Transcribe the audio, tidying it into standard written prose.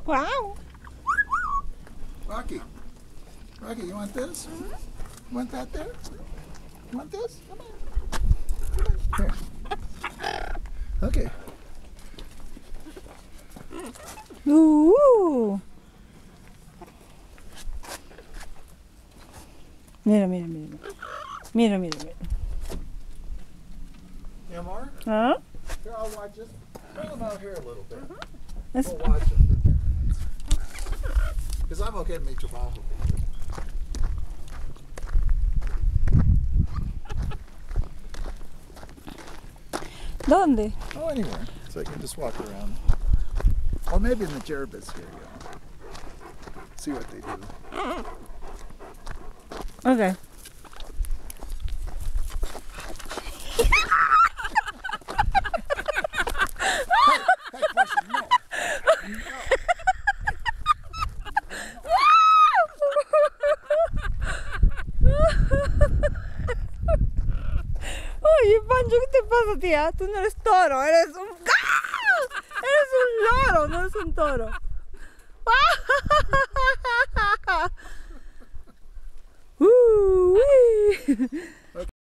Wow. Rocky, you want this? You want that there? You want this? Come on. Here. Okay. Ooh. Mira. Mira. Yeah, more? Huh? Here, I'll watch this. Bring them out here a little bit. Let's, We'll watch them for 10 minutes. Because I'm okay to meet your mom. ¿Dónde? Oh, anywhere. So I can just walk around. Or maybe in the Jervis here. See what they do. Okay. Hey, person, no. Oye, Pancho, ¿qué te pasa, tía? Tú no eres toro, eres un... ¡Ah! Eres un loro, no eres un toro.